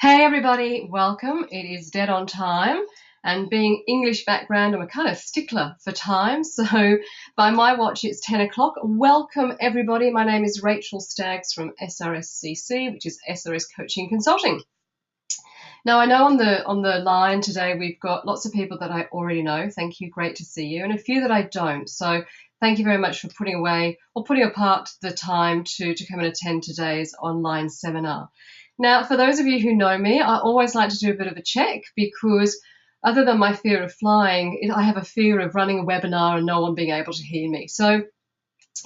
Hey everybody, welcome. It is dead on time, and being English background, I'm a kind of stickler for time, so by my watch it's 10 o'clock. Welcome everybody. My name is Rachel Staggs from SRSCC, which is SRS Coaching Consulting. Now I know on the line today we've got lots of people that I already know. Thank you, great to see you, and a few that I don't. So thank you very much for putting away or putting apart the time to come and attend today's online seminar. Now, for those of you who know me, I always like to do a bit of a check because other than my fear of flying, I have a fear of running a webinar and no one being able to hear me. So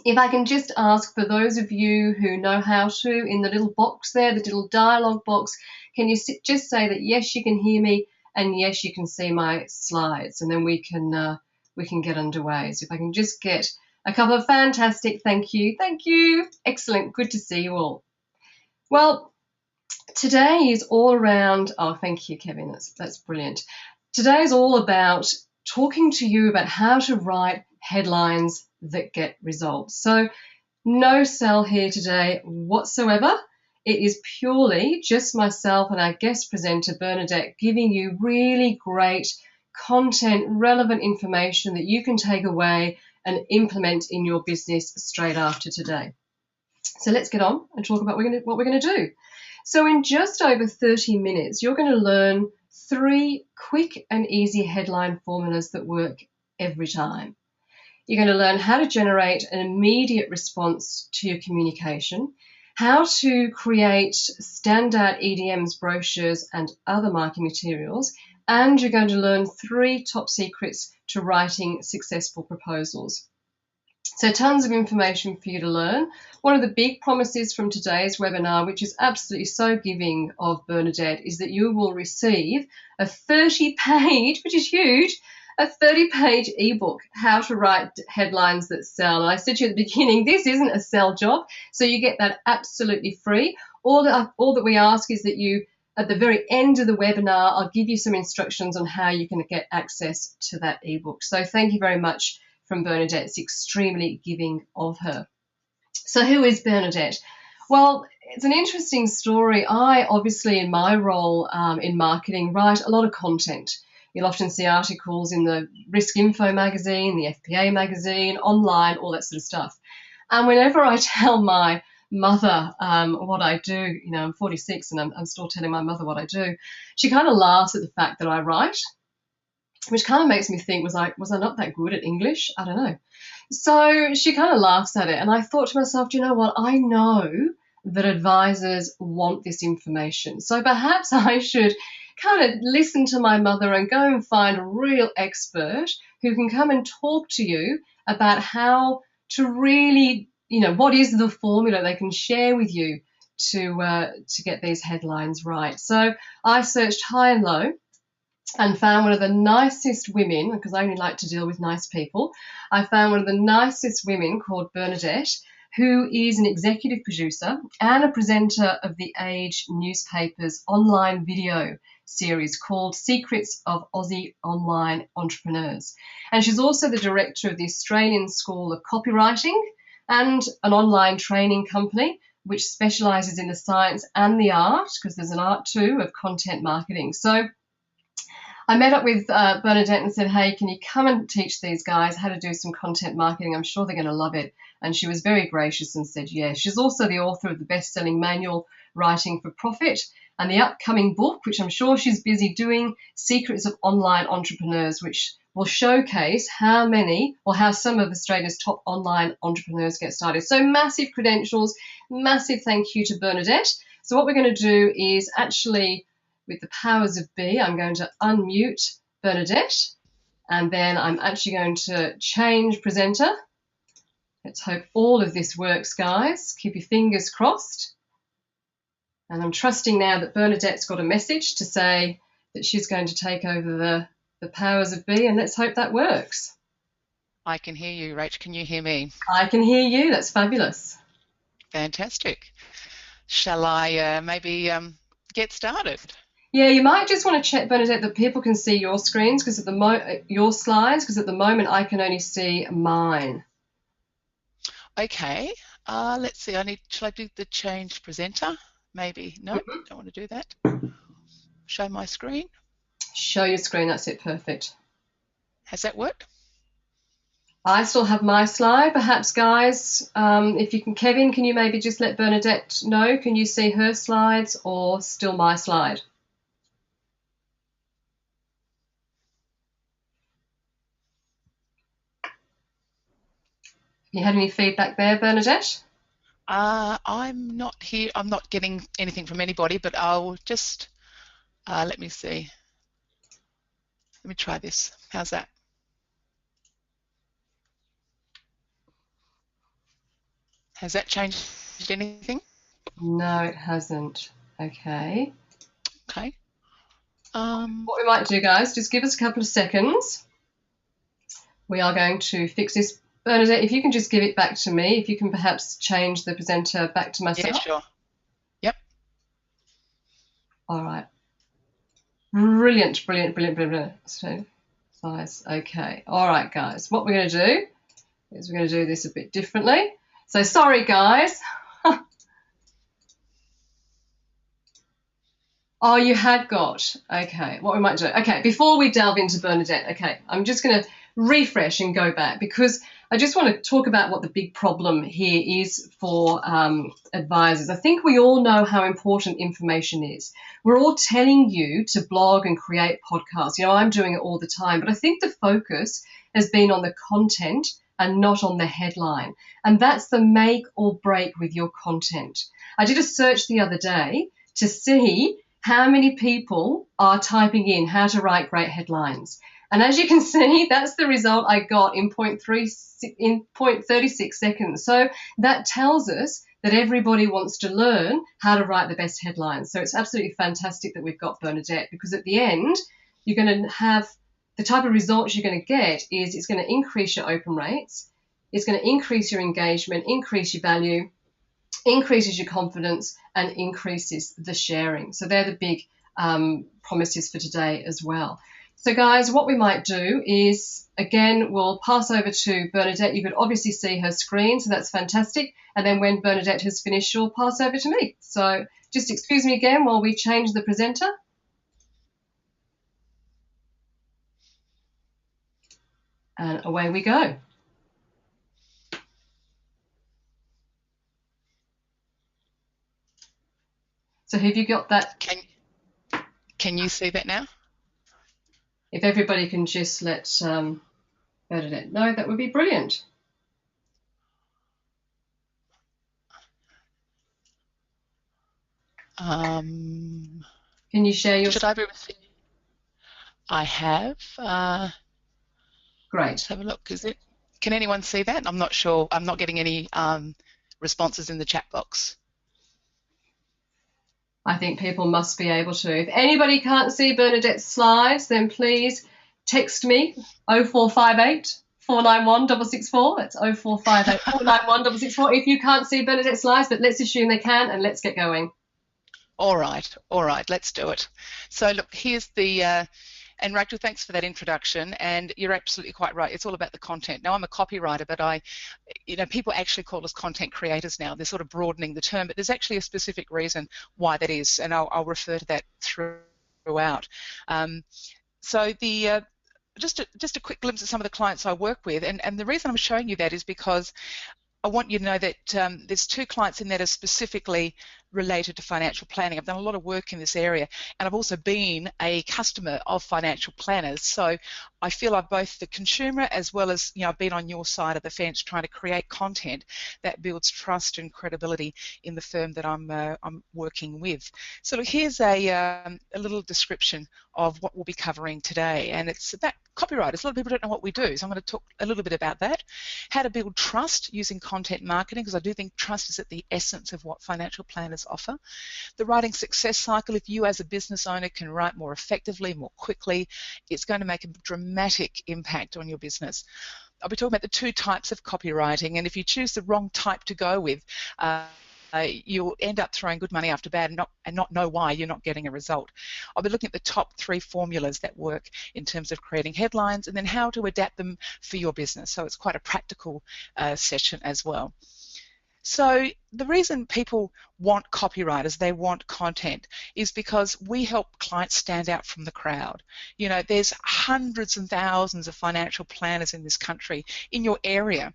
if I can just ask for those of you who know how to, in the little box there, the little dialogue box, can you just say that yes, you can hear me and yes, you can see my slides, and then we can get underway. So if I can just get a couple of fantastic thank you, excellent, good to see you all. Well, today is all around, oh, thank you, Kevin, that's brilliant. Today is all about talking to you about how to write headlines that get results. So no sell here today whatsoever. It is purely just myself and our guest presenter, Bernadette, giving you really great content, relevant information that you can take away and implement in your business straight after today. So let's get on and talk about what we're going to do. So in just over 30 minutes, you're going to learn 3 quick and easy headline formulas that work every time. You're going to learn how to generate an immediate response to your communication, how to create standout EDMs, brochures, and other marketing materials, and you're going to learn 3 top secrets to writing successful proposals. So tons of information for you to learn. One of the big promises from today's webinar, which is absolutely so giving of Bernadette, is that you will receive a 30-page, which is huge, a 30-page ebook, How to Write Headlines That Sell. And I said to you at the beginning, this isn't a sell job, so you get that absolutely free. All that we ask is that you, at the very end of the webinar, I'll give you some instructions on how you can get access to that ebook. So thank you very much from Bernadette. It's extremely giving of her. So who is Bernadette? Well, it's an interesting story. I obviously, in my role in marketing, write a lot of content. You'll often see articles in the Risk Info magazine, the FPA magazine, online, all that sort of stuff. And whenever I tell my mother what I do, you know, I'm 46 and I'm still telling my mother what I do, she kind of laughs at the fact that I write, which kind of makes me think, was I not that good at English? I don't know. So she kind of laughs at it. And I thought to myself, do you know what? I know that advisors want this information. So perhaps I should kind of listen to my mother and go and find a real expert who can come and talk to you about how to really, you know, what is the formula they can share with you to get these headlines right. So I searched high and low and found one of the nicest women, because I only like to deal with nice people. I found one of the nicest women called Bernadette, who is an executive producer and a presenter of the Age newspaper's online video series called Secrets of Aussie Online Entrepreneurs. And she's also the director of the Australian School of Copywriting and an online training company which specialises in the science and the art, because there's an art too, of content marketing. So I met up with Bernadette and said, hey, can you come and teach these guys how to do some content marketing? I'm sure they're going to love it. And she was very gracious and said yes. She's also the author of the best-selling manual, Writing for Profit, and the upcoming book, which I'm sure she's busy doing, Secrets of Online Entrepreneurs, which will showcase how some of Australia's top online entrepreneurs get started. So massive credentials, massive thank you to Bernadette. So what we're going to do is actually, with the powers of B, I'm going to unmute Bernadette, and then I'm actually going to change presenter. Let's hope all of this works, guys. Keep your fingers crossed. And I'm trusting now that Bernadette's got a message to say that she's going to take over the powers of B, and let's hope that works. I can hear you, Rach. Can you hear me? I can hear you. That's fabulous. Fantastic. Shall I maybe get started? Yeah, you might just want to check, Bernadette, that people can see your screens, because your slides, because at the moment I can only see mine. Okay. Let's see. Should I do the change presenter? Maybe. No, don't want to do that. show my screen. Show your screen. That's it. Perfect. Has that worked? I still have my slide. Perhaps, guys, if you can, Kevin, can you maybe just let Bernadette know? Can you see her slides or still my slide? You had any feedback there, Bernadette? I'm not here. I'm not getting anything from anybody, but I'll just, let me see. Let me try this. How's that? Has that changed anything? No, it hasn't. Okay. Okay. What we might do, guys, just give us a couple of seconds. We are going to fix this. Bernadette, if you can just give it back to me, if you can perhaps change the presenter back to myself. Yeah, sure. Yep. All right. Brilliant, brilliant, brilliant, brilliant. So, size. Okay. All right, guys. What we're going to do is we're going to do this a bit differently. So, sorry, guys. Oh, you had got. Okay, what we might do. Okay, before we delve into Bernadette, okay, I'm just going to refresh and go back because I just want to talk about what the big problem here is for advisors. I think we all know how important information is. We're all telling you to blog and create podcasts. You know, I'm doing it all the time, but I think the focus has been on the content and not on the headline. And that's the make or break with your content. I did a search the other day to see how many people are typing in how to write great headlines. And as you can see, that's the result I got in 0.36 seconds. So that tells us that everybody wants to learn how to write the best headlines. So it's absolutely fantastic that we've got Bernadette, because at the end, you're going to have the type of results you're going to get is it's going to increase your open rates, it's going to increase your engagement, increase your value, increases your confidence, and increases the sharing. So they're the big promises for today as well. So guys, what we might do is, again, we'll pass over to Bernadette. You could obviously see her screen, so that's fantastic. And then when Bernadette has finished, she'll pass over to me. So just excuse me again while we change the presenter. And away we go. So have you got that? Can you see that now? If everybody can just let Bernadette know, that would be brilliant. Can you share your... Should I be receiving? I have. Great. Let's have a look. Can anyone see that? I'm not sure. I'm not getting any responses in the chat box. I think people must be able to. If anybody can't see Bernadette's slides, then please text me 0458 491 664. That's 0458 491 664 if you can't see Bernadette's slides, but let's assume they can and let's get going. All right, let's do it. So look, here's the, and Rachel, thanks for that introduction, and you're absolutely quite right. It's all about the content. Now, I'm a copywriter, but people actually call us content creators now. They're sort of broadening the term, but there's actually a specific reason why that is, and I'll refer to that throughout. So just a quick glimpse at some of the clients I work with, and the reason I'm showing you that is because I want you to know that there's two clients in that are specifically related to financial planning. I've done a lot of work in this area, and I've also been a customer of financial planners. So I feel I've both the consumer as well as, I've been on your side of the fence trying to create content that builds trust and credibility in the firm that I'm working with. So look, here's a little description of what we'll be covering today, and it's about copywriters. A lot of people don't know what we do, so I'm going to talk a little bit about that. How to build trust using content marketing, because I do think trust is at the essence of what financial planners offer. The writing success cycle, if you as a business owner can write more effectively, more quickly, it's going to make a dramatic impact on your business. I'll be talking about the two types of copywriting, and if you choose the wrong type to go with, you'll end up throwing good money after bad and not know why you're not getting a result. I'll be looking at the top 3 formulas that work in terms of creating headlines and then how to adapt them for your business. So it's quite a practical session as well. So the reason people want copywriters, they want content, is because we help clients stand out from the crowd. You know, there's hundreds and thousands of financial planners in this country, in your area.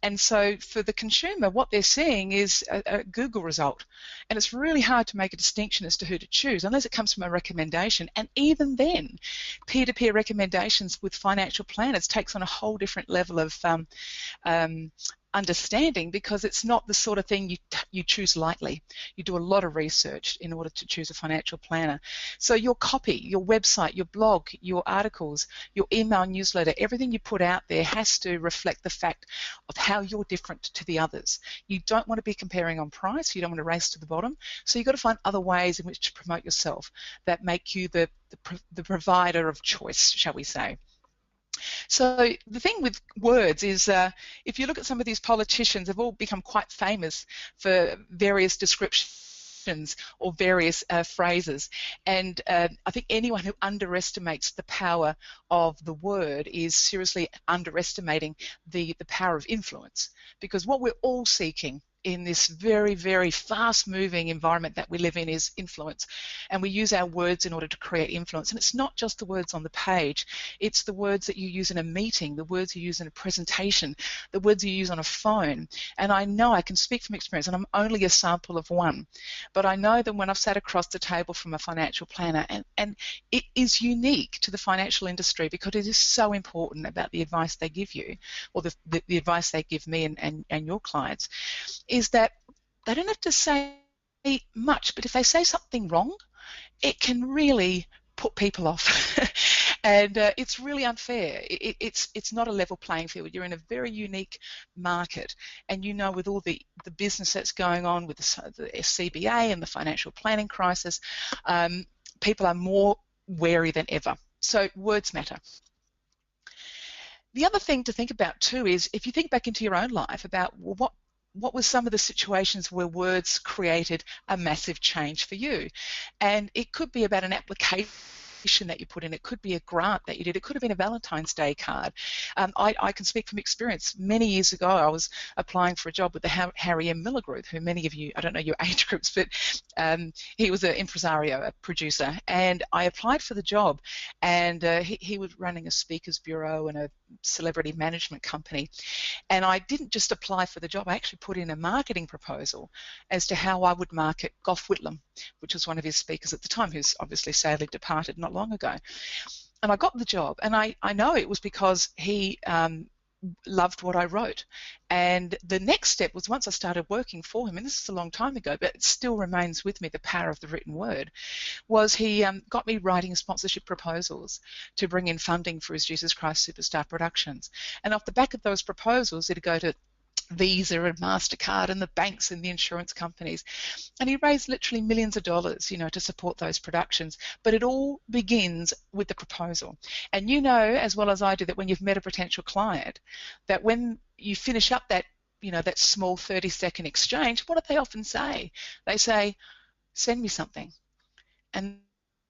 And so for the consumer, what they're seeing is a Google result. And it's really hard to make a distinction as to who to choose, unless it comes from a recommendation. And even then, peer-to-peer recommendations with financial planners takes on a whole different level of understanding, because it's not the sort of thing you choose lightly. You do a lot of research in order to choose a financial planner. So your copy, your website, your blog, your articles, your email newsletter, everything you put out there has to reflect the fact of how you're different to the others. You don't want to be comparing on price. You don't want to race to the bottom. So you've got to find other ways in which to promote yourself that make you the provider of choice, shall we say. So the thing with words is, if you look at some of these politicians, they've all become quite famous for various descriptions or various phrases. And I think anyone who underestimates the power of the word is seriously underestimating the power of influence. Because what we're all seeking in this very, very fast-moving environment that we live in is influence. And we use our words in order to create influence. And it's not just the words on the page. It's the words that you use in a meeting, the words you use in a presentation, the words you use on a phone. And I know, I can speak from experience, and I'm only a sample of one. But I know that when I've sat across the table from a financial planner, and it is unique to the financial industry because it is so important about the advice they give you, or the advice they give me and your clients, is that they don't have to say much, but if they say something wrong, it can really put people off. And it's really unfair. It's not a level playing field. You're in a very unique market, and you know, with all the business that's going on with the CBA and the financial planning crisis, people are more wary than ever. So words matter. The other thing to think about too is, if you think back into your own life about, well, what were some of the situations where words created a massive change for you? And it could be about an application that you put in. It could be a grant that you did. It could have been a Valentine's Day card. I can speak from experience. Many years ago, I was applying for a job with the Harry M. Miller Group, who many of you, I don't know your age groups, but he was an impresario, a producer, and I applied for the job, and he was running a speakers bureau and a celebrity management company, and I didn't just apply for the job. I actually put in a marketing proposal as to how I would market Gough Whitlam, which was one of his speakers at the time, who's obviously sadly departed not long ago. And I got the job, and I know it was because he loved what I wrote. And the next step was, once I started working for him, and this is a long time ago, but it still remains with me, the power of the written word, was he got me writing sponsorship proposals to bring in funding for his Jesus Christ Superstar productions. And off the back of those proposals, it'd go to Visa and MasterCard and the banks and the insurance companies, and he raised literally millions of dollars, you know, to support those productions. But it all begins with the proposal. And you know as well as I do that when you've met a potential client, that when you finish up that, you know, that small 30-second exchange, what do they often say? They say, send me something. And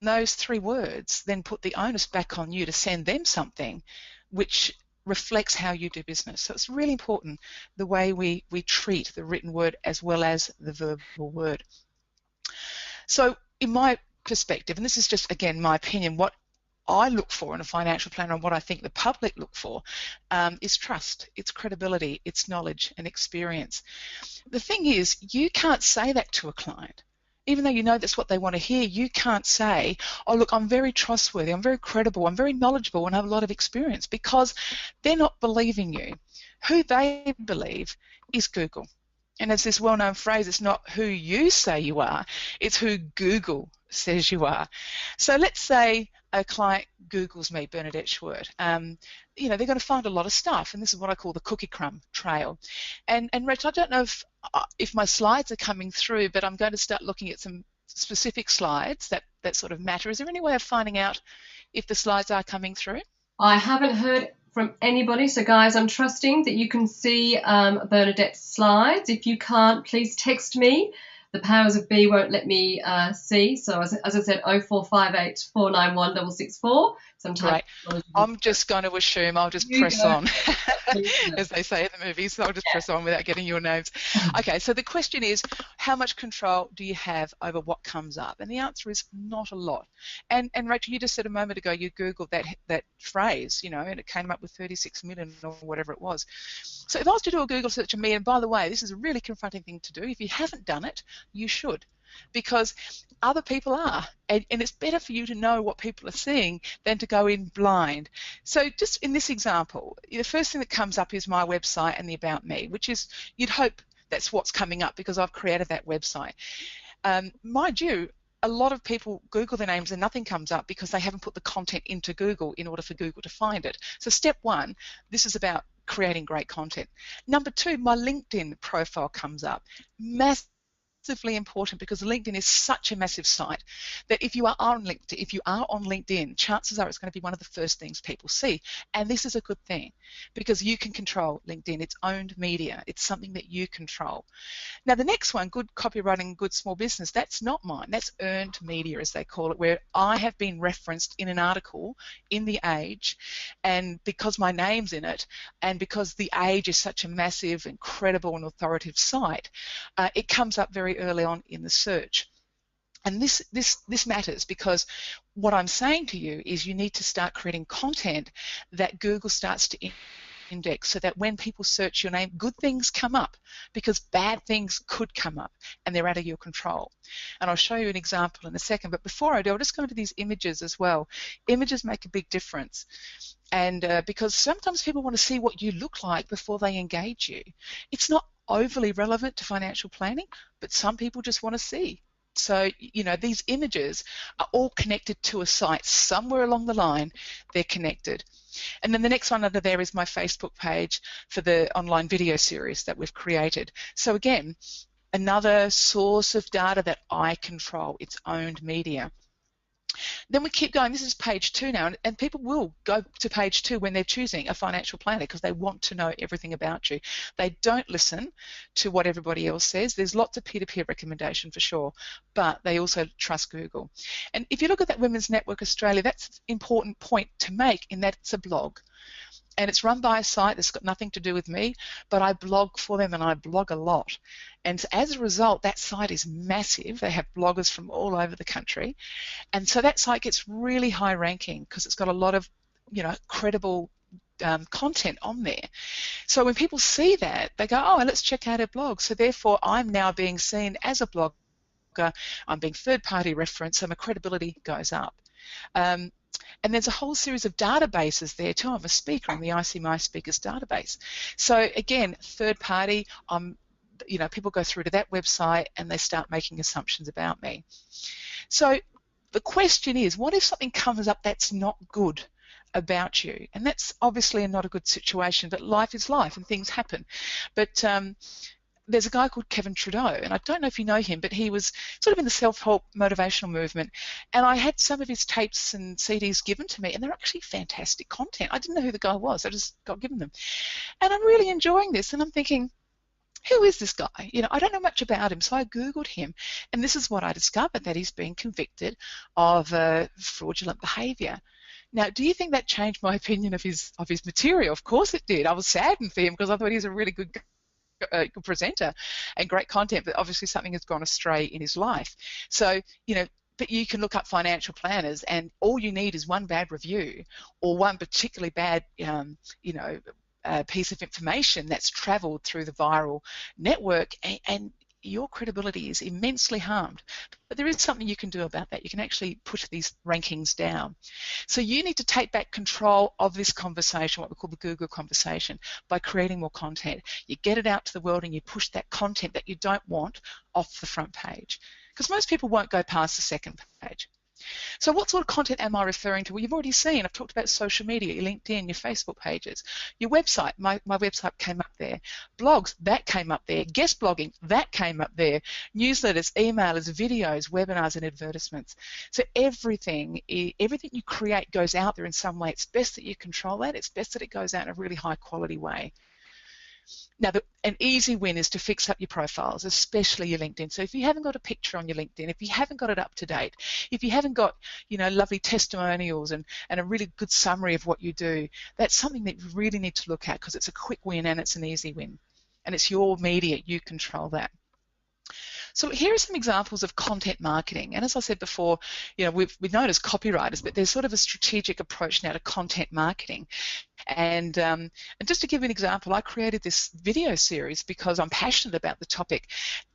those three words then put the onus back on you to send them something, which reflects how you do business. So it's really important the way we treat the written word as well as the verbal word. So in my perspective, and this is just, again, my opinion, what I look for in a financial planner and what I think the public look for is trust, it's credibility, it's knowledge and experience. The thing is, you can't say that to a client. Even though you know that's what they want to hear, you can't say, oh, look, I'm very trustworthy, I'm very credible, I'm very knowledgeable, and I have a lot of experience, because they're not believing you. Who they believe is Google. And as this well-known phrase, it's not who you say you are, it's who Google says you are. So let's say a client Googles me, Bernadette Schwerdt. You know, they're going to find a lot of stuff, and this is what I call the cookie crumb trail. And Rach, I don't know if my slides are coming through, but I'm going to start looking at some specific slides that sort of matter. Is there any way of finding out if the slides are coming through? I haven't heard from anybody, so guys, I'm trusting that you can see Bernadette's slides. If you can't, please text me. the powers of B won't let me see. So as I said, 0458 491 664. Sometimes Great. I'm just going to assume I'll just press on, as they say in the movies. So I'll just press on without getting your names. Okay, so the question is, how much control do you have over what comes up? And the answer is not a lot. And Rachel, you just said a moment ago you Googled that phrase, you know, and it came up with 36 million or whatever it was. So if I was to do a Google search of me, and by the way, this is a really confronting thing to do. If you haven't done it, you should, because other people are, and it's better for you to know what people are seeing than to go in blind. So just in this example, the first thing that comes up is my website and the About Me, which is, you'd hope that's what's coming up because I've created that website. Mind you, a lot of people Google their names and nothing comes up because they haven't put the content into Google in order for Google to find it. So step one, this is about creating great content. Number two, my LinkedIn profile comes up. Massively important, because LinkedIn is such a massive site that if you are on LinkedIn, chances are it's going to be one of the first things people see. And this is a good thing because you can control LinkedIn. It's owned media. It's something that you control. Now, the next one, good copywriting, good small business, that's not mine. That's earned media, as they call it, where I have been referenced in an article in The Age, and because my name's in it, and because The Age is such a massive, incredible, and authoritative site, it comes up very early on in the search. And this matters, because what I'm saying to you is you need to start creating content that Google starts to index, so that when people search your name, good things come up, because bad things could come up and they're out of your control. And I'll show you an example in a second, but before I do, I'll just go into these images as well. Images make a big difference, and because sometimes people want to see what you look like before they engage you. It's not overly relevant to financial planning, but some people just want to see. So, you know, these images are all connected to a site. Somewhere along the line, they're connected. And then the next one under there is my Facebook page for the online video series that we've created. So again, another source of data that I control, its owned media. Then we keep going. This is page 2 now, and people will go to page 2 when they're choosing a financial planner because they want to know everything about you. They don't listen to what everybody else says. There's lots of peer-to-peer recommendation for sure, but they also trust Google. And if you look at that Women's Network Australia, that's an important point to make, in that it's a blog. And it's run by a site that's got nothing to do with me, but I blog for them, and I blog a lot. And as a result, that site is massive. They have bloggers from all over the country. And so that site gets really high ranking because it's got a lot of, you know, credible content on there. So when people see that, they go, oh, let's check out her blog. So therefore, I'm now being seen as a blogger. I'm being third-party referenced, so my credibility goes up. And there's a whole series of databases there too. I'm a speaker on the IC My Speakers database. So again, third party, you know, people go through to that website and they start making assumptions about me. So the question is, what if something comes up that's not good about you? And that's obviously not a good situation, but life is life and things happen. But there's a guy called Kevin Trudeau, and I don't know if you know him, but he was sort of in the self-help motivational movement, and I had some of his tapes and CDs given to me, and they're actually fantastic content. I didn't know who the guy was. I just got given them. And I'm really enjoying this, and I'm thinking, who is this guy? You know, I don't know much about him, so I Googled him, and this is what I discovered, that he's been convicted of fraudulent behaviour. Now, do you think that changed my opinion of his material? Of course it did. I was saddened for him because I thought he was a really good presenter and great content, but obviously something has gone astray in his life. So, you know, but you can look up financial planners, and all you need is one bad review or one particularly bad, you know, piece of information that's travelled through the viral network, and your credibility is immensely harmed. But there is something you can do about that. You can actually push these rankings down. So you need to take back control of this conversation, what we call the Google conversation, by creating more content. You get it out to the world and you push that content that you don't want off the front page, because most people won't go past the second page. So what sort of content am I referring to? Well, you've already seen, I've talked about social media, your LinkedIn, your Facebook pages, your website, my website came up there, blogs, that came up there, guest blogging, that came up there, newsletters, emailers, videos, webinars, and advertisements. So everything you create goes out there in some way. It's best that you control that. It's best that it goes out in a really high quality way. Now, an easy win is to fix up your profiles, especially your LinkedIn. So if you haven't got a picture on your LinkedIn, if you haven't got it up to date, if you haven't got, lovely testimonials and a really good summary of what you do, that's something that you really need to look at, because it's a quick win and it's an easy win. And it's your media, you control that. So here are some examples of content marketing. And as I said before, we're known as copywriters, but there's sort of a strategic approach now to content marketing. And just to give you an example, I created this video series because I'm passionate about the topic,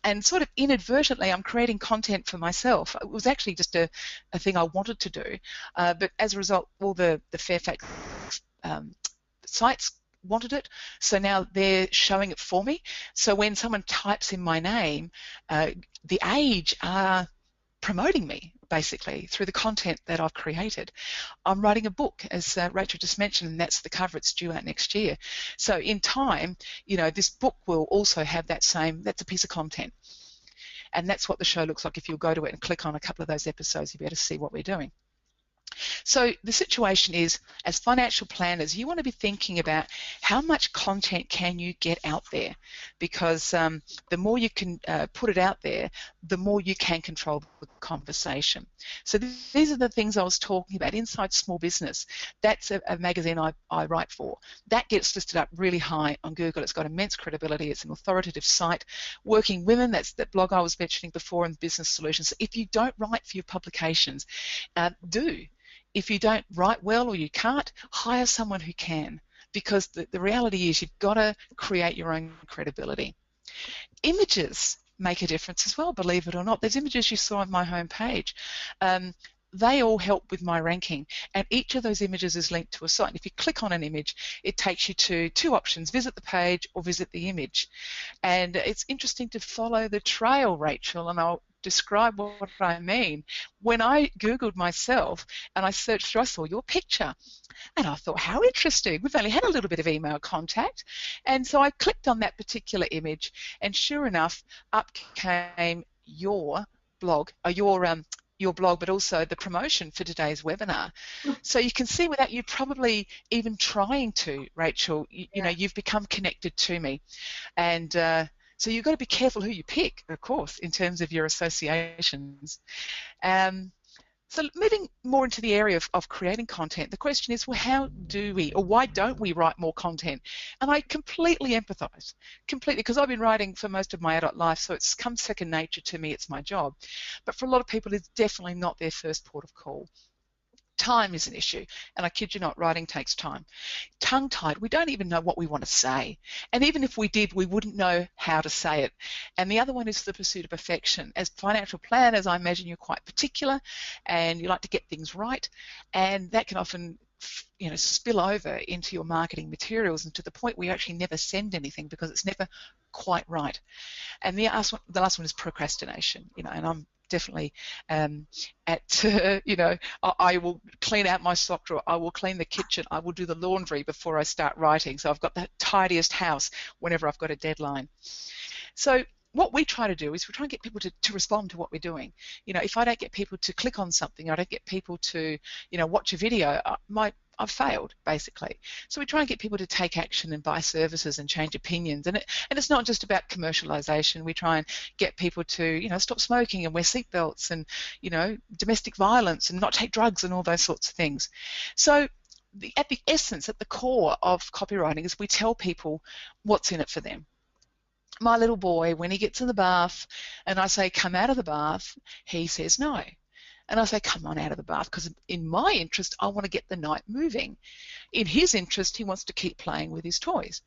and sort of inadvertently I'm creating content for myself. It was actually just a thing I wanted to do, but as a result, all the Fairfax sites wanted it, so now they're showing it for me. So when someone types in my name, the Age are promoting me basically through the content that I've created. I'm writing a book, as Rachel just mentioned, and that's the cover. It's due out next year. So in time, this book will also have that's a piece of content. And that's what the show looks like. If you'll go to it and click on a couple of those episodes, you'll be able to see what we're doing. So the situation is, as financial planners, you want to be thinking about how much content can you get out there, because the more you can put it out there, the more you can control the conversation. So these are the things I was talking about. Inside Small Business, that's a magazine I write for. That gets listed up really high on Google. It's got immense credibility. It's an authoritative site. Working Women, that's that blog I was mentioning before, and Business Solutions. So if you don't write for your publications, do. If you don't write well or you can't, hire someone who can, because the reality is you've got to create your own credibility. Images make a difference as well, believe it or not. There's images you saw on my homepage. They all help with my ranking, and each of those images is linked to a site. And if you click on an image, it takes you to two options: visit the page or visit the image. And it's interesting to follow the trail, Rachel, and I'll describe what I mean. When I Googled myself and I searched through, I saw your picture. And I thought, how interesting. We've only had a little bit of email contact. And so I clicked on that particular image, and sure enough, up came your blog, your blog, but also the promotion for today's webinar. So you can see, without you probably even trying to, Rachel, you've become connected to me. And so you've got to be careful who you pick, of course, in terms of your associations. So moving more into the area of creating content, the question is, well, how do we, or why don't we write more content? And I completely empathise, because I've been writing for most of my adult life, so it's come second nature to me. It's my job. But for a lot of people, it's definitely not their first port of call. Time is an issue, and I kid you not, writing takes time. Tongue-tied, we don't even know what we want to say, and even if we did, we wouldn't know how to say it. And the other one is the pursuit of perfection. As financial planners, I imagine you're quite particular, and you like to get things right, and that can often spill over into your marketing materials, and to the point where you actually never send anything because it's never quite right. And the last one is procrastination. And I'm definitely I will clean out my sock drawer, I will clean the kitchen, I will do the laundry before I start writing, so I've got the tidiest house whenever I've got a deadline. So what we try to do is we try and get people to respond to what we're doing. If I don't get people to click on something, I don't get people to watch a video, I've failed, basically. So we try and get people to take action and buy services and change opinions. And it's not just about commercialisation. We try and get people to, stop smoking and wear seatbelts and, domestic violence and not take drugs and all those sorts of things. So at the essence, at the core of copywriting is we tell people what's in it for them. My little boy, when he gets in the bath and I say, come out of the bath, he says no. And I say, come on out of the bath, because in my interest, I want to get the night moving. In his interest, he wants to keep playing with his toys.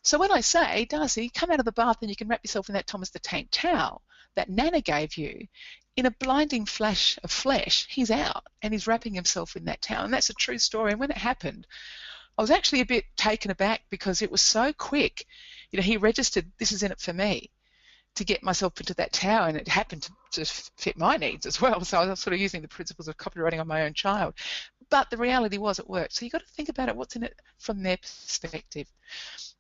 So when I say, Darcy, come out of the bath and you can wrap yourself in that Thomas the Tank towel that Nana gave you, in a blinding flash of flesh, he's out and he's wrapping himself in that towel. And that's a true story. And when it happened, I was actually a bit taken aback because it was so quick. He registered, this is in it for me, to get myself into that tower, and it happened to fit my needs as well. So I was sort of using the principles of copywriting on my own child. But the reality was it worked. So you've got to think about it, what's in it from their perspective.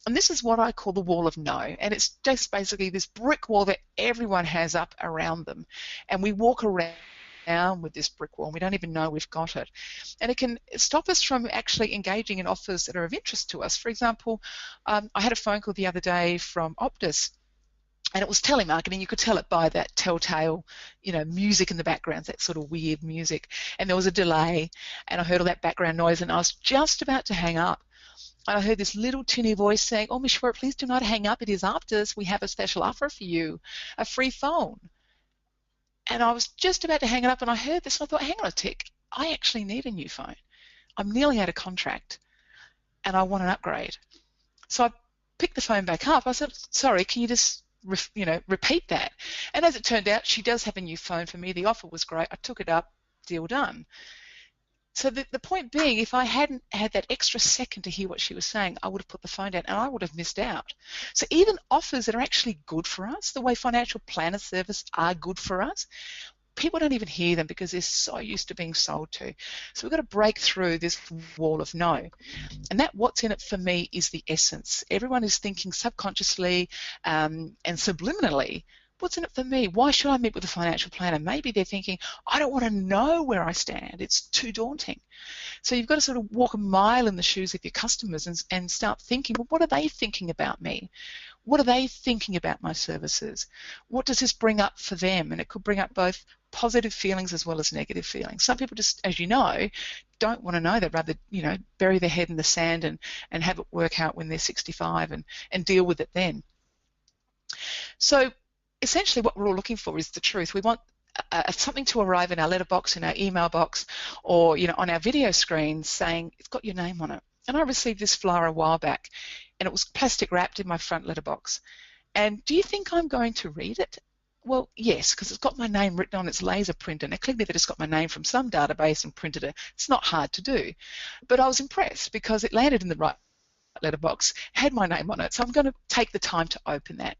And this is what I call the wall of no. And it's just basically this brick wall that everyone has up around them. And we walk around down with this brick wall and we don't even know we've got it. And it can stop us from actually engaging in offers that are of interest to us. For example, I had a phone call the other day from Optus, and it was telemarketing. You could tell it by that telltale, music in the background, that sort of weird music. And there was a delay, and I heard all that background noise, and I was just about to hang up. And I heard this little tinny voice saying, "Oh, Miss Schwerdt, please do not hang up. It is Optus. We have a special offer for you, a free phone." And I was just about to hang it up, and I heard this, and I thought, hang on a tick, I actually need a new phone. I'm nearly out of contract, and I want an upgrade. So I picked the phone back up. I said, "Sorry, can you just repeat that?" And as it turned out, she does have a new phone for me. The offer was great. I took it up, deal done. So the point being, if I hadn't had that extra second to hear what she was saying, I would have put the phone down and I would have missed out. So even offers that are actually good for us, the way financial planner services are good for us, people don't even hear them because they're so used to being sold to. So we've got to break through this wall of no. And that what's in it for me is the essence. Everyone is thinking subconsciously and subliminally, what's in it for me? Why should I meet with a financial planner? Maybe they're thinking, I don't want to know where I stand. It's too daunting. So you've got to sort of walk a mile in the shoes of your customers and start thinking, well, what are they thinking about me? What are they thinking about my services? What does this bring up for them? And it could bring up both positive feelings as well as negative feelings. Some people just, as you know, don't want to know. They'd rather, bury their head in the sand and have it work out when they're 65 and deal with it then. So essentially what we're all looking for is the truth. We want something to arrive in our letterbox, in our email box, or on our video screen saying it's got your name on it. And I received this flyer a while back, and it was plastic wrapped in my front letterbox. And do you think I'm going to read it? Well, yes, because it's got my name written on its laser printer. Now, clearly that it's got my name from some database and printed it. It's not hard to do. But I was impressed because it landed in the right letterbox, had my name on it. So I'm going to take the time to open that.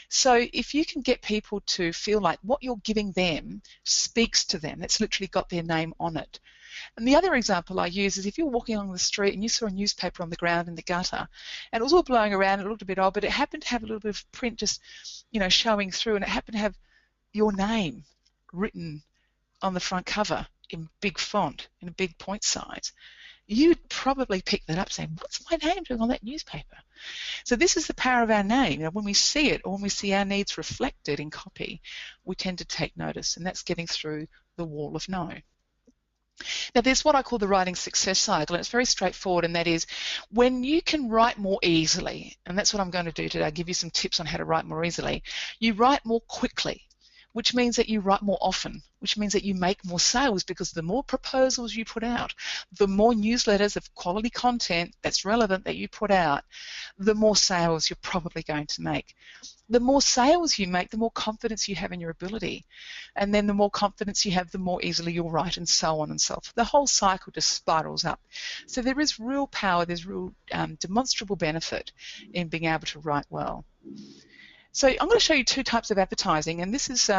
So if you can get people to feel like what you're giving them speaks to them, that's literally got their name on it. And the other example I use is if you're walking along the street and you saw a newspaper on the ground in the gutter and it was all blowing around, it looked a bit odd, but it happened to have a little bit of print just, showing through, and it happened to have your name written on the front cover in big font, in a big point size. You'd probably pick that up saying, what's my name doing on that newspaper? So this is the power of our name. When we see it or when we see our needs reflected in copy, we tend to take notice, and that's getting through the wall of no. Now there's what I call the writing success cycle, and it's very straightforward, and that is when you can write more easily, and that's what I'm going to do today, I'll give you some tips on how to write more easily. You write more quickly, which means that you write more often, which means that you make more sales, because the more proposals you put out, the more newsletters of quality content that's relevant that you put out, the more sales you're probably going to make. The more sales you make, the more confidence you have in your ability. And then the more confidence you have, the more easily you'll write, and so on and so forth. The whole cycle just spirals up. So there is real power, there's real demonstrable benefit in being able to write well. So I'm going to show you two types of advertising, and this is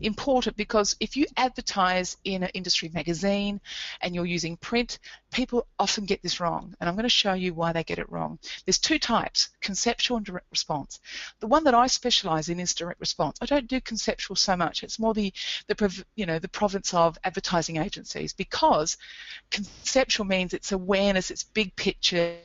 important because if you advertise in an industry magazine and you're using print, people often get this wrong, and I'm going to show you why they get it wrong. There's two types, conceptual and direct response. The one that I specialise in is direct response. I don't do conceptual so much. It's more the province of advertising agencies, because conceptual means it's awareness, it's big picture.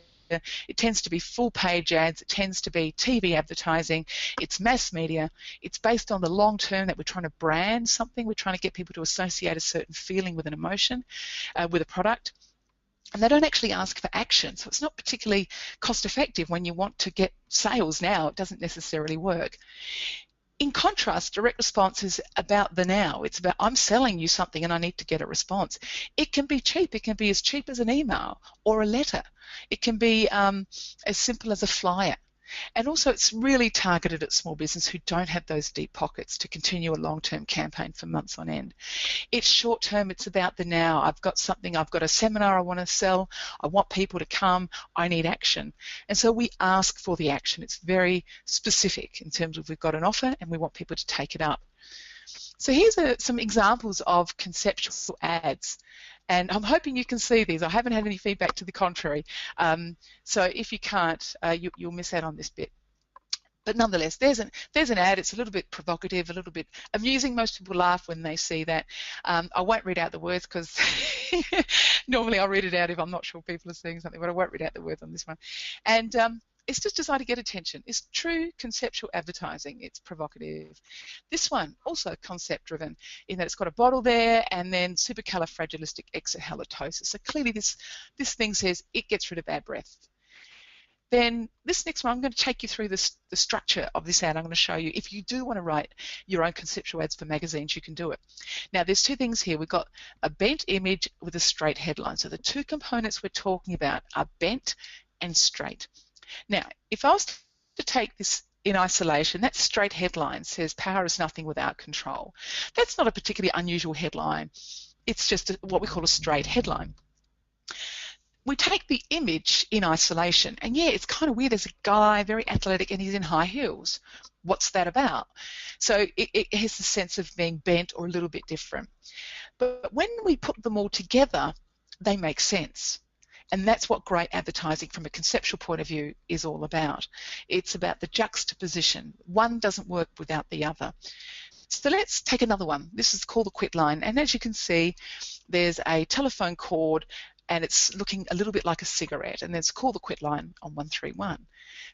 It tends to be full-page ads, it tends to be TV advertising, it's mass media, it's based on the long term that we're trying to brand something, we're trying to get people to associate a certain feeling with an emotion, with a product, and they don't actually ask for action, so it's not particularly cost-effective when you want to get sales now. It doesn't necessarily work. In contrast, direct response is about the now. It's about, I'm selling you something and I need to get a response. It can be cheap. It can be as cheap as an email or a letter. It can be as simple as a flyer. And also it's really targeted at small business who don't have those deep pockets to continue a long-term campaign for months on end. It's short-term, it's about the now. I've got something, I've got a seminar I want to sell, I want people to come, I need action. And so we ask for the action. It's very specific in terms of we've got an offer and we want people to take it up. So here's some examples of conceptual ads. And I'm hoping you can see these. I haven't had any feedback to the contrary. So if you can't, you'll miss out on this bit. But nonetheless, there's an ad. It's a little bit provocative, a little bit amusing. Most people laugh when they see that. I won't read out the words because normally I'll read it out if I'm not sure people are seeing something, but I won't read out the words on this one. And it's just designed to get attention. It's true conceptual advertising. It's provocative. This one, also concept-driven, in that it's got a bottle there and then supercalifragilisticexpialidocious. So clearly this thing says it gets rid of bad breath. Then this next one, I'm going to take you through the structure of this ad. I'm going to show you, if you do want to write your own conceptual ads for magazines, you can do it. Now, there's two things here. We've got a bent image with a straight headline. So the two components we're talking about are bent and straight. Now, if I was to take this in isolation, that straight headline says, "Power is nothing without control." That's not a particularly unusual headline. It's just what we call a straight headline. We take the image in isolation, and yeah, it's kind of weird. There's a guy, very athletic, and he's in high heels. What's that about? So it has the sense of being bent or a little bit different. But when we put them all together, they make sense. And that's what great advertising from a conceptual point of view is all about. It's about the juxtaposition. One doesn't work without the other. So let's take another one. This is called the quit line. And as you can see, there's a telephone cord and it's looking a little bit like a cigarette, and it's called the quit line on 131.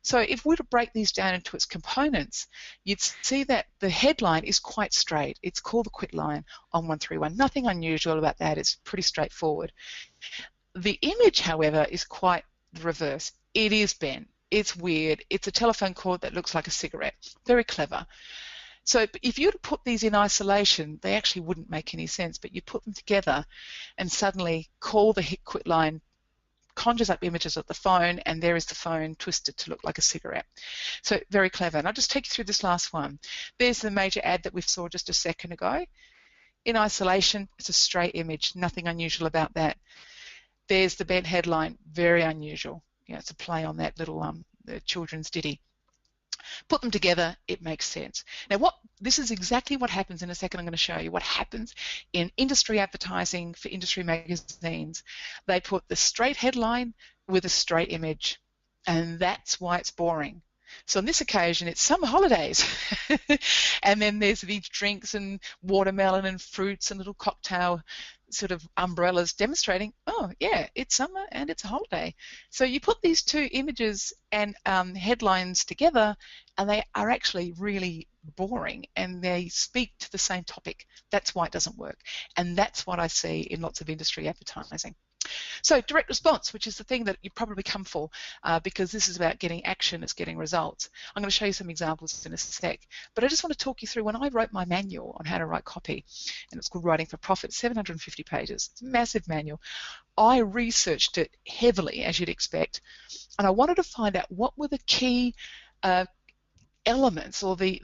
So if we were to break these down into its components, you'd see that the headline is quite straight. It's called the quit line on 131. Nothing unusual about that. It's pretty straightforward. The image, however, is quite the reverse. It is bent. It's weird. It's a telephone cord that looks like a cigarette. Very clever. So if you were to put these in isolation, they actually wouldn't make any sense, but you put them together and suddenly call the hit quit line, conjures up images of the phone, and there is the phone twisted to look like a cigarette. So very clever. And I'll just take you through this last one. There's the major ad that we saw just a second ago. In isolation, it's a straight image, nothing unusual about that. There's the bent headline, very unusual. You know, it's a play on that little the children's ditty. Put them together, it makes sense. Now, this is exactly what happens in a second. I'm going to show you what happens in industry advertising for industry magazines. They put the straight headline with a straight image, and that's why it's boring. So on this occasion, it's summer holidays, and then there's these drinks and watermelon and fruits and little cocktail sort of umbrellas demonstrating, oh yeah, it's summer and it's a holiday. So you put these two images and headlines together, and they are actually really boring, and they speak to the same topic. That's why it doesn't work, and that's what I see in lots of industry advertising. So direct response, which is the thing that you probably come for, because this is about getting action, it's getting results. I'm going to show you some examples in a sec, but I just want to talk you through when I wrote my manual on how to write copy, and it's called Writing for Profit, 750 pages. It's a massive manual. I researched it heavily, as you'd expect, and I wanted to find out what were the key elements or the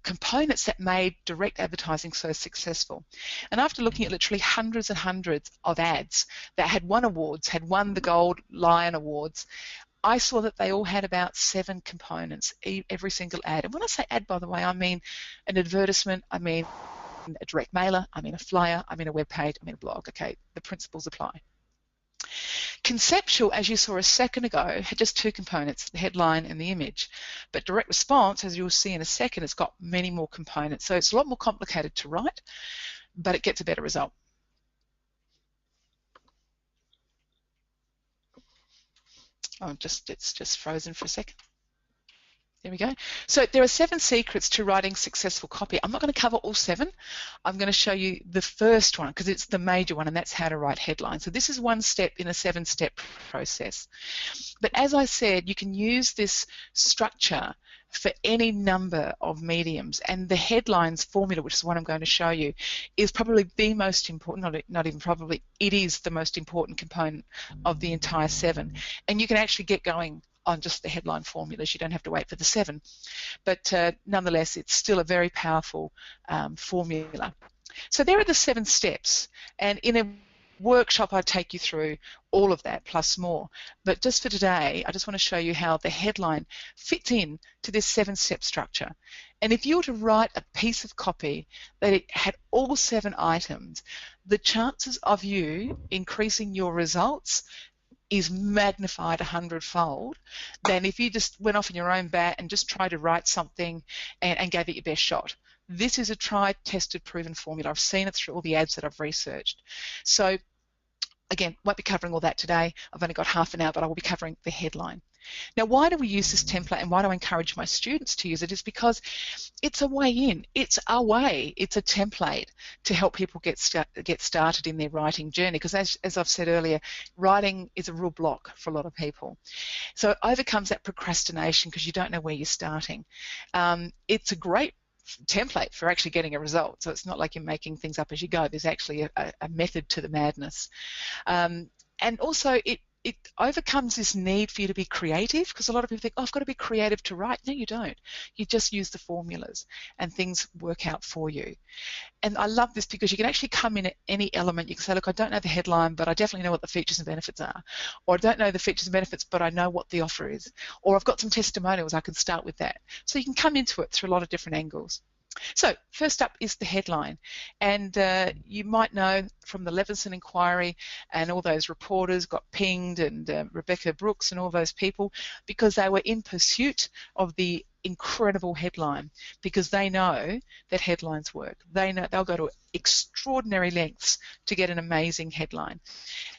components that made direct advertising so successful. And after looking at literally hundreds and hundreds of ads that had won awards, had won the Gold Lion Awards, I saw that they all had about 7 components, every single ad. And when I say ad, by the way, I mean an advertisement, I mean a direct mailer, I mean a flyer, I mean a web page, I mean a blog. Okay, the principles apply. Conceptual, as you saw a second ago, had just 2 components, the headline and the image. But direct response, as you'll see in a second, it's got many more components. So it's a lot more complicated to write, but it gets a better result. Oh, it's just frozen for a second. There we go. So there are 7 secrets to writing successful copy. I'm not going to cover all 7. I'm going to show you the first one because it's the major one, and that's how to write headlines. So this is one step in a 7-step process. But as I said, you can use this structure for any number of mediums, and the headlines formula, which is what I'm going to show you, is probably the most important, not even probably, it is the most important component of the entire 7. And you can actually get going on just the headline formulas. You don't have to wait for the 7. But nonetheless, it's still a very powerful formula. So there are the 7 steps. And in a workshop, I'll take you through all of that plus more. But just for today, I just want to show you how the headline fits in to this 7-step structure. And if you were to write a piece of copy that it had all 7 items, the chances of you increasing your results is magnified 100-fold than if you just went off in your own bat and just tried to write something and gave it your best shot. This is a tried, tested, proven formula. I've seen it through all the ads that I've researched. So again, won't be covering all that today. I've only got half an hour, but I will be covering the headline. Now, why do we use this template and why do I encourage my students to use it? Is because it's a way in. It's a way. It's a template to help people get started in their writing journey. Because as I've said earlier, writing is a real block for a lot of people. So it overcomes that procrastination because you don't know where you're starting. It's a great template for actually getting a result. So it's not like you're making things up as you go. There's actually a method to the madness. And also it overcomes this need for you to be creative, because a lot of people think, oh, I've got to be creative to write. No, you don't. You just use the formulas and things work out for you. And I love this because you can actually come in at any element. You can say, look, I don't know the headline, but I definitely know what the features and benefits are. Or I don't know the features and benefits, but I know what the offer is. Or I've got some testimonials, I can start with that. So you can come into it through a lot of different angles. So first up is the headline, and you might know from the Levinson inquiry and all those reporters got pinged, and Rebecca Brooks and all those people, because they were in pursuit of the incredible headline, because they know that headlines work. They know they'll go to extraordinary lengths to get an amazing headline.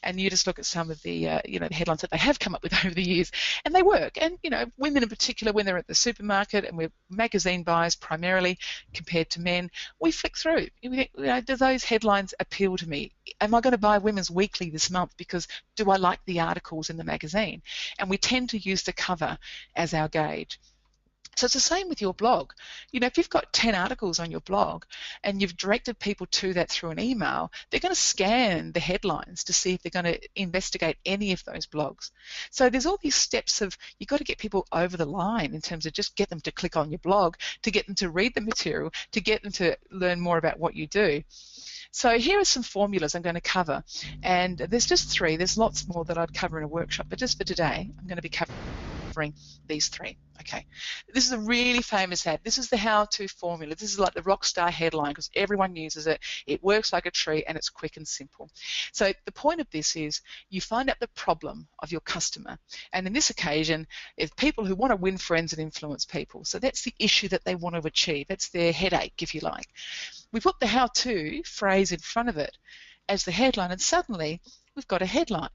And you just look at some of the the headlines that they have come up with over the years, and they work. And women in particular, when they're at the supermarket, and we're magazine buyers primarily compared to men, we flick through. Do those headlines appeal to me? Am I going to buy Women's Weekly this month because do I like the articles in the magazine? And we tend to use the cover as our gauge. So it's the same with your blog. If you've got 10 articles on your blog and you've directed people to that through an email, they're going to scan the headlines to see if they're going to investigate any of those blogs. So there's all these steps of, you've got to get people over the line in terms of just get them to click on your blog, to get them to read the material, to get them to learn more about what you do. So here are some formulas I'm going to cover, and there's just 3. There's lots more that I'd cover in a workshop, but just for today, I'm going to be covering these 3. Okay, this is a really famous ad. This is the how-to formula. This is like the rock star headline because everyone uses it. It works like a tree and it's quick and simple. So the point of this is you find out the problem of your customer, and in this occasion, it's people who want to win friends and influence people. So that's the issue that they want to achieve. That's their headache, if you like. We put the how-to phrase in front of it as the headline, and suddenly we've got a headline.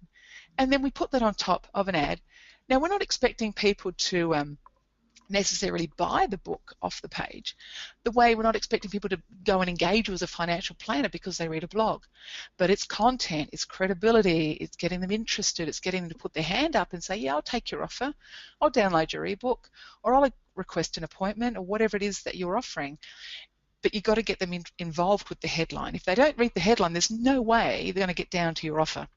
And then we put that on top of an ad. Now, we're not expecting people to necessarily buy the book off the page, the way we're not expecting people to go and engage with a financial planner because they read a blog. But it's content, it's credibility, it's getting them interested, it's getting them to put their hand up and say, yeah, I'll take your offer, I'll download your ebook, or I'll request an appointment, or whatever it is that you're offering. But you've got to get them involved with the headline. If they don't read the headline, there's no way they're going to get down to your offer.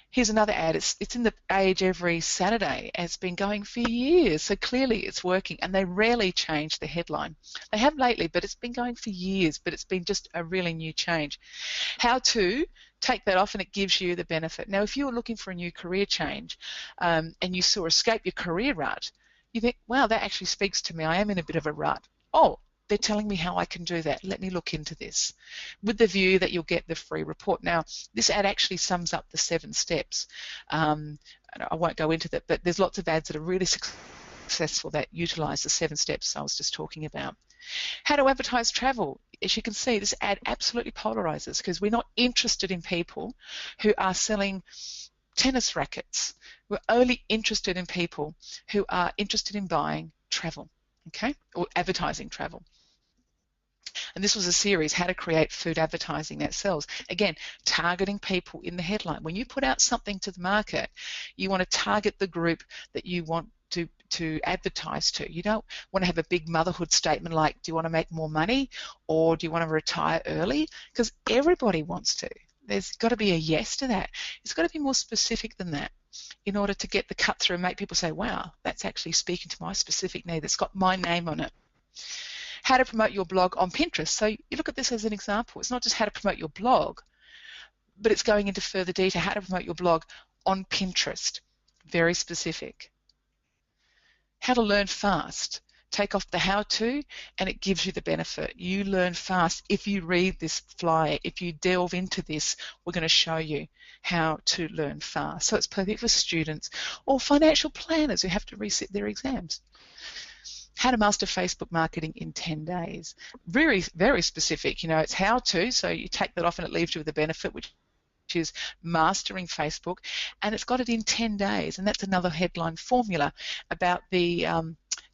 Here's another ad. It's in the Age every Saturday. It's been going for years, so clearly it's working, and they rarely change the headline. They have lately, but it's been going for years, but it's been just a really new change. How to take that off, and it gives you the benefit. Now, if you're looking for a new career change and you saw escape your career rut, you think, wow, that actually speaks to me. I am in a bit of a rut. Oh, they're telling me how I can do that. Let me look into this, with the view that you'll get the free report. Now, this ad actually sums up the 7 steps. I won't go into that, but there's lots of ads that are really successful that utilise the 7 steps I was just talking about. How to advertise travel. As you can see, this ad absolutely polarises, because we're not interested in people who are selling tennis rackets. We're only interested in people who are interested in buying travel, okay, or advertising travel. And this was a series, How to Create Food Advertising That Sells. Again, targeting people in the headline. When you put out something to the market, you want to target the group that you want to advertise to. You don't want to have a big motherhood statement like, do you want to make more money, or do you want to retire early? Because everybody wants to. There's got to be a yes to that. It's got to be more specific than that in order to get the cut through and make people say, wow, that's actually speaking to my specific need. It's got my name on it. How to promote your blog on Pinterest. So you look at this as an example. It's not just how to promote your blog, but it's going into further detail. How to promote your blog on Pinterest. Very specific. How to learn fast. take off the how-to, and it gives you the benefit. You learn fast if you read this flyer. If you delve into this, we're going to show you how to learn fast. So it's perfect for students or financial planners who have to resit their exams. How to master Facebook marketing in 10 days. Very, very specific. You know, it's how to, so you take that off and it leaves you with a benefit, which is mastering Facebook, and it's got it in 10 days. And that's another headline formula about the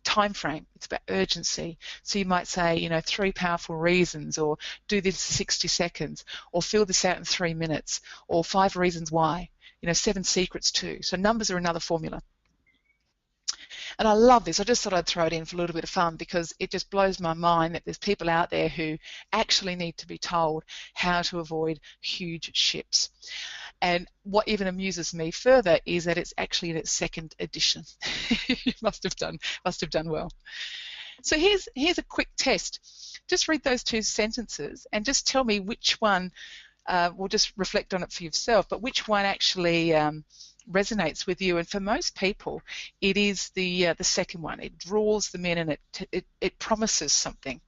time frame. It's about urgency. So you might say, you know, 3 powerful reasons, or do this in 60 seconds, or fill this out in 3 minutes, or 5 reasons why, you know, 7 secrets too. So numbers are another formula. And I love this. I just thought I'd throw it in for a little bit of fun, because it just blows my mind that there's people out there who actually need to be told how to avoid huge ships. And what even amuses me further is that it's actually in its 2nd edition. You must have done well. So here's a quick test. Just read those 2 sentences and just tell me which one. We'll just reflect on it for yourself, but which one actually resonates with you. And for most people, it is the second one. It draws them in, and it promises something.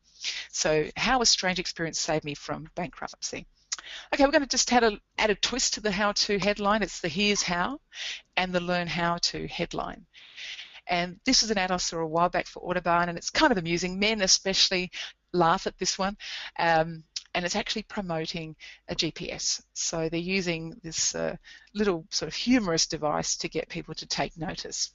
So, how a strange experience saved me from bankruptcy. Okay, we're going to just add a twist to the how-to headline. It's the here's how and the learn how to headline. And this is an ad I saw a while back for Autobahn, and it's kind of amusing. Men especially laugh at this one. And it's actually promoting a GPS. So they're using this little sort of humorous device to get people to take notice.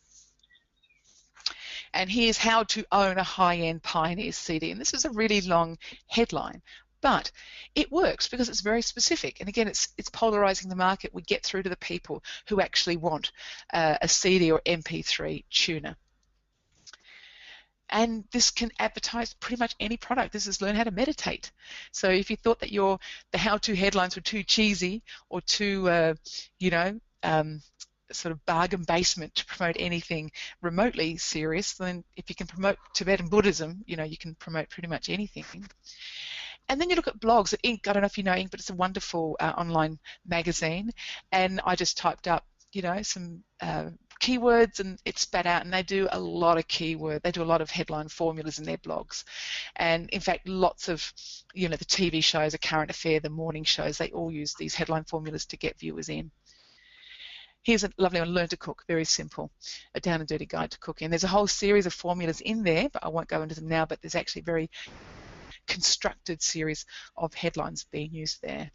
And here's how to own a high-end Pioneer CD. And this is a really long headline, but it works because it's very specific. And again, it's polarizing the market. We get through to the people who actually want a CD or MP3 tuner. And this can advertise pretty much any product. This is learn how to meditate. So if you thought that the how-to headlines were too cheesy or too, sort of bargain basement to promote anything remotely serious, then if you can promote Tibetan Buddhism, you know, you can promote pretty much anything. And then you look at blogs at Inc. I don't know if you know Inc., but it's a wonderful online magazine. And I just typed up, you know, some keywords, and it spat out, and they do a lot of headline formulas in their blogs. And in fact, lots of, you know, the TV shows, A Current Affair, the morning shows, they all use these headline formulas to get viewers in. Here's a lovely one, Learn to Cook, very simple, a down and dirty guide to cooking. And there's a whole series of formulas in there, but I won't go into them now, but there's actually very constructed series of headlines being used there.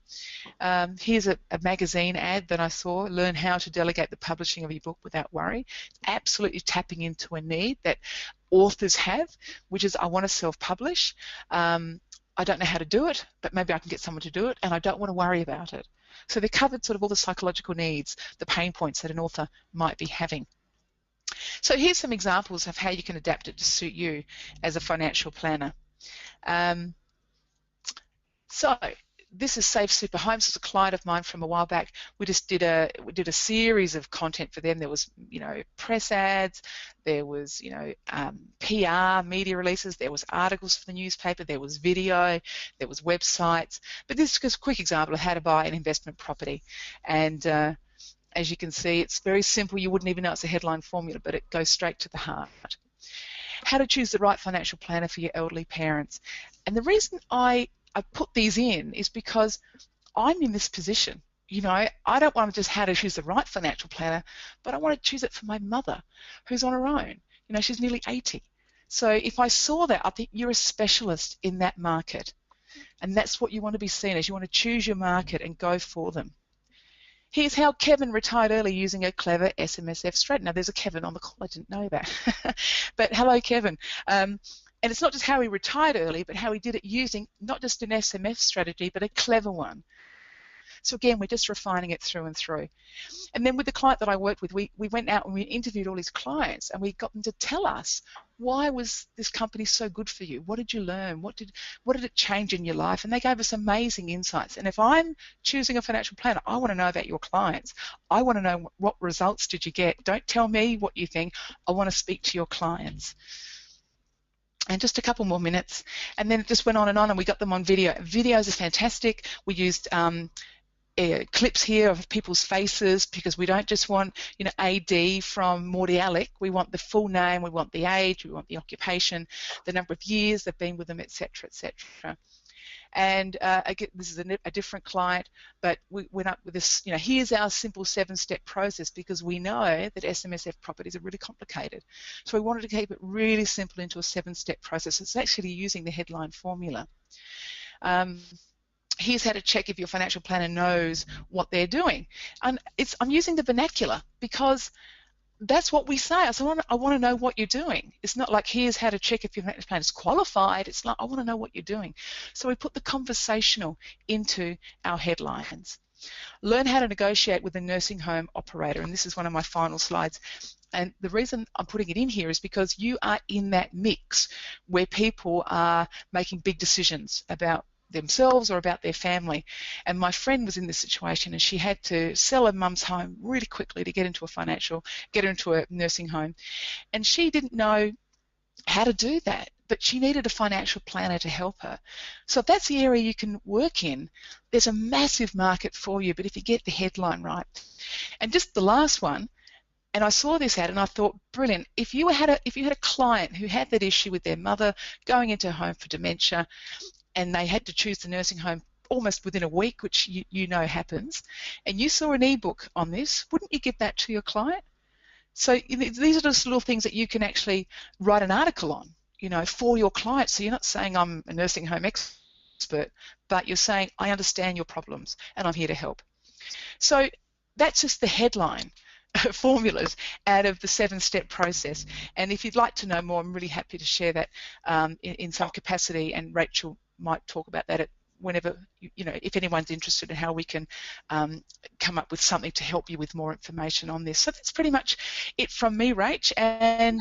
Here's a magazine ad that I saw, learn how to delegate the publishing of your book without worry. It's absolutely tapping into a need that authors have, which is I want to self-publish. I don't know how to do it, but maybe I can get someone to do it, and I don't want to worry about it. So they covered sort of all the psychological needs, the pain points that an author might be having. So here's some examples of how you can adapt it to suit you as a financial planner. So this is Save Super Homes. It's a client of mine from a while back. We did a series of content for them. There was, you know, press ads, there was, you know, PR, media releases, there was articles for the newspaper, there was video, there was websites. But this is just a quick example of how to buy an investment property. And as you can see, it's very simple. You wouldn't even know it's a headline formula, but it goes straight to the heart. How to choose the right financial planner for your elderly parents. And the reason I put these in is because I'm in this position. You know, I don't want to just how to choose the right financial planner, but I want to choose it for my mother who's on her own. You know, she's nearly 80. So if I saw that, I think you're a specialist in that market. And that's what you want to be seen as. You want to choose your market and go for them. Here's how Kevin retired early using a clever SMSF strategy. Now, there's a Kevin on the call. I didn't know that. But hello, Kevin. And it's not just how he retired early, but how he did it using not just an SMF strategy, but a clever one. So again, we're just refining it through and through. And then with the client that I worked with, we went out and we interviewed all his clients, and we got them to tell us, why was this company so good for you? What did you learn? What did it change in your life? And they gave us amazing insights. And if I'm choosing a financial planner, I want to know about your clients. I want to know what results did you get. Don't tell me what you think. I want to speak to your clients. And just a couple more minutes, and then it just went on, and we got them on video. Videos are fantastic. We used clips here of people's faces, because we don't just want, you know, AD from Morty Alec. We want the full name, we want the age, we want the occupation, the number of years they've been with them, etc., etc. And again, this is a different client, but we went up with this, you know, here's our simple 7-step process, because we know that SMSF properties are really complicated. So we wanted to keep it really simple into a 7-step process. It's actually using the headline formula. Here's how to check if your financial planner knows what they're doing. And I'm using the vernacular because that's what we say. I want to know what you're doing. It's not like, here's how to check if your financial planner is qualified. It's like, I want to know what you're doing. So we put the conversational into our headlines. Learn how to negotiate with a nursing home operator, and this is one of my final slides. And the reason I'm putting it in here is because you are in that mix where people are making big decisions about themselves or about their family. And my friend was in this situation, and she had to sell her mum's home really quickly to get her into a nursing home. And she didn't know how to do that, but she needed a financial planner to help her. So if that's the area you can work in, there's a massive market for you, but if you get the headline right. And just the last one, and I saw this ad and I thought, brilliant, if you had a client who had that issue with their mother going into a home for dementia, and they had to choose the nursing home almost within a week, which you know happens, and you saw an ebook on this, wouldn't you give that to your client? So these are just little things that you can actually write an article on, you know, for your client. So you're not saying I'm a nursing home expert, but you're saying I understand your problems and I'm here to help. So that's just the headline formulas out of the 7-step process. And if you'd like to know more, I'm really happy to share that in some capacity, and Rachel might talk about that whenever, you know, if anyone's interested in how we can come up with something to help you with more information on this. So that's pretty much it from me, Rach. And,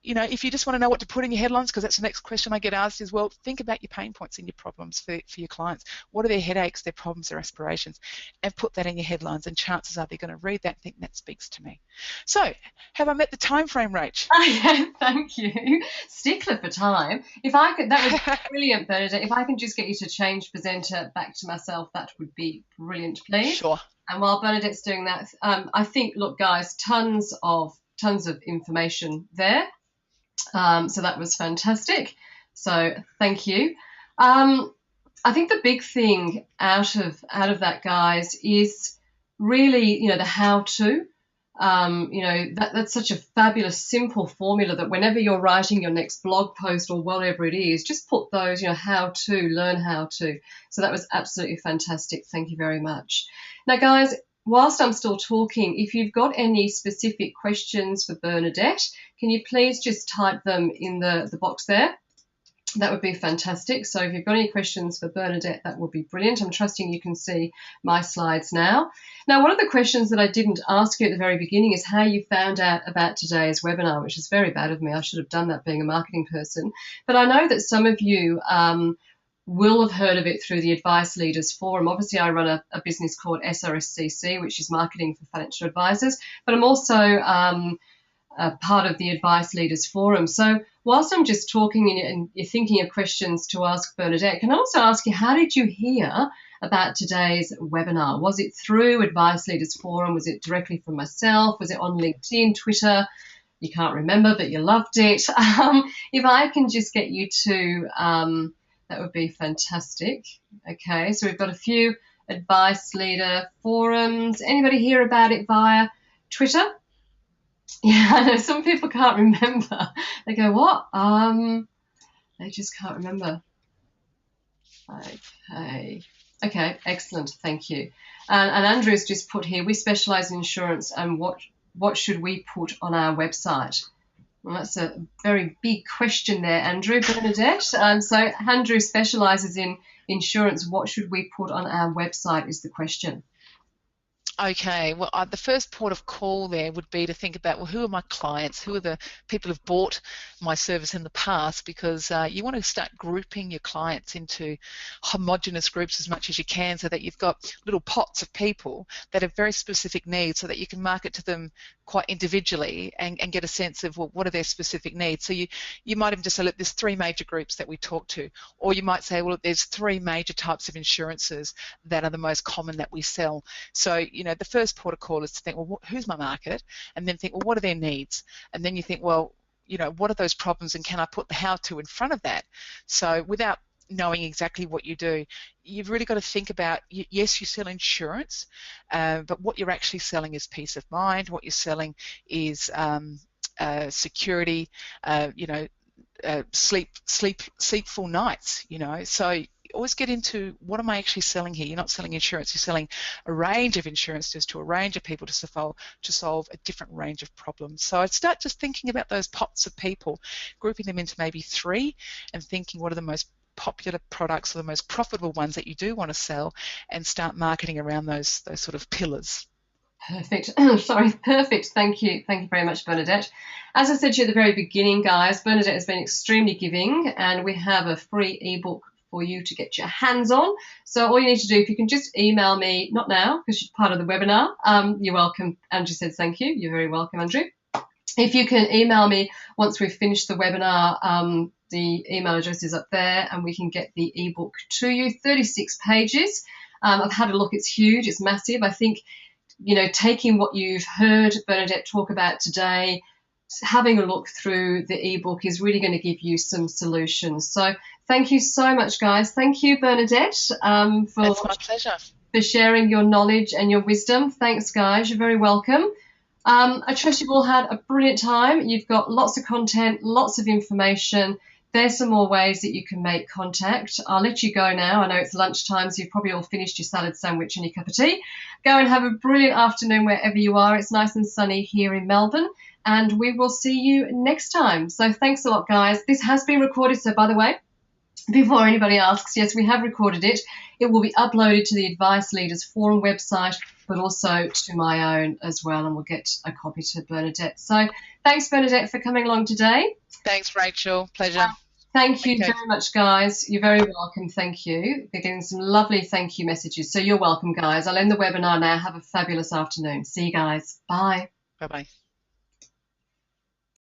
you know, if you just want to know what to put in your headlines, because that's the next question I get asked is, well, think about your pain points and your problems for your clients. What are their headaches, their problems, their aspirations? And put that in your headlines, and chances are they're going to read that and think that speaks to me. So, have I met the time frame, Rach? Thank you. Stickler for time. If I could, that was brilliant, Bernadette. If I can just get you to change presenter back to myself, that would be brilliant, please. Sure. And while Bernadette's doing that, I think, look, guys, tons of information there. So that was fantastic. So thank you. I think the big thing out of that, guys, is really, you know, the how-to. You know, that's such a fabulous, simple formula that whenever you're writing your next blog post or whatever it is, just put those, you know, how to, learn how to. So that was absolutely fantastic. Thank you very much. Now, guys, whilst I'm still talking, if you've got any specific questions for Bernadette, can you please just type them in the box there? That would be fantastic. So if you've got any questions for Bernadette, that would be brilliant. I'm trusting you can see my slides now. Now, one of the questions that I didn't ask you at the very beginning is how you found out about today's webinar, which is very bad of me. I should have done that being a marketing person. But I know that some of you will have heard of it through the Advice Leaders Forum. Obviously, I run a business called SRSCC, which is Marketing for Financial Advisors, but I'm also part of the Advice Leaders Forum. So whilst I'm just talking and you're thinking of questions to ask Bernadette, can I also ask you, how did you hear about today's webinar? Was it through Advice Leaders Forum? Was it directly from myself? Was it on LinkedIn, Twitter? You can't remember, but you loved it. If I can just get you to, that would be fantastic. Okay, so we've got a few Advice Leader Forums. Anybody hear about it via Twitter? Yeah, I know some people can't remember. They go, what? They just can't remember. Okay, excellent, thank you. And Andrew's just put here, we specialise in insurance, and what should we put on our website? Well, that's a very big question there, Andrew. Bernadette. So Andrew specialises in insurance. What should we put on our website is the question. Okay, well, the first port of call there would be to think about, well, who are my clients? Who are the people who've bought my service in the past? Because you want to start grouping your clients into homogenous groups as much as you can, so that you've got little pots of people that have very specific needs, so that you can market to them quite individually and get a sense of, well, what are their specific needs. So you might even just say, look, there's 3 major groups that we talk to, or you might say, well, there's 3 major types of insurances that are the most common that we sell. So, you know, the first port of call is to think, well, who's my market? And then think, well, what are their needs? And then you think, well, you know, what are those problems and can I put the how-to in front of that? So without knowing exactly what you do, you've really got to think about, yes, you sell insurance, but what you're actually selling is peace of mind. What you're selling is security, you know, sleepful nights, you know. So always get into, what am I actually selling here? You're not selling insurance, you're selling a range of insurances to a range of people to solve a different range of problems. So I'd start just thinking about those pots of people, grouping them into maybe 3, and thinking what are the most popular products or the most profitable ones that you do want to sell, and start marketing around those sort of pillars. Perfect. Sorry, perfect. Thank you. Thank you very much, Bernadette. As I said to you at the very beginning, guys, Bernadette has been extremely giving, and we have a free ebook for you to get your hands on. So all you need to do, if you can just email me, not now because you're part of the webinar. You're welcome. Andrew said thank you. You're very welcome, Andrew. If you can email me once we've finished the webinar, the email address is up there, and we can get the ebook to you. 36 pages. I've had a look. It's huge. It's massive. I think, you know, taking what you've heard Bernadette talk about today, having a look through the ebook is really going to give you some solutions. So thank you so much, guys. Thank you, Bernadette, It's my pleasure. for sharing your knowledge and your wisdom. Thanks, guys. You're very welcome. I trust you've all had a brilliant time. You've got lots of content, lots of information. There's some more ways that you can make contact. I'll let you go now. I know it's lunchtime, so you've probably all finished your salad sandwich and your cup of tea. Go and have a brilliant afternoon wherever you are. It's nice and sunny here in Melbourne, and we will see you next time. So thanks a lot, guys. This has been recorded, so by the way, before anybody asks, yes, we have recorded it. It will be uploaded to the Advice Leaders Forum website, but also to my own as well, and we'll get a copy to Bernadette. So thanks, Bernadette, for coming along today. Thanks, Rachel. Pleasure. Thank you very much, guys. You're very welcome. Thank you. They're getting some lovely thank you messages. So you're welcome, guys. I'll end the webinar now. Have a fabulous afternoon. See you guys. Bye. Bye-bye.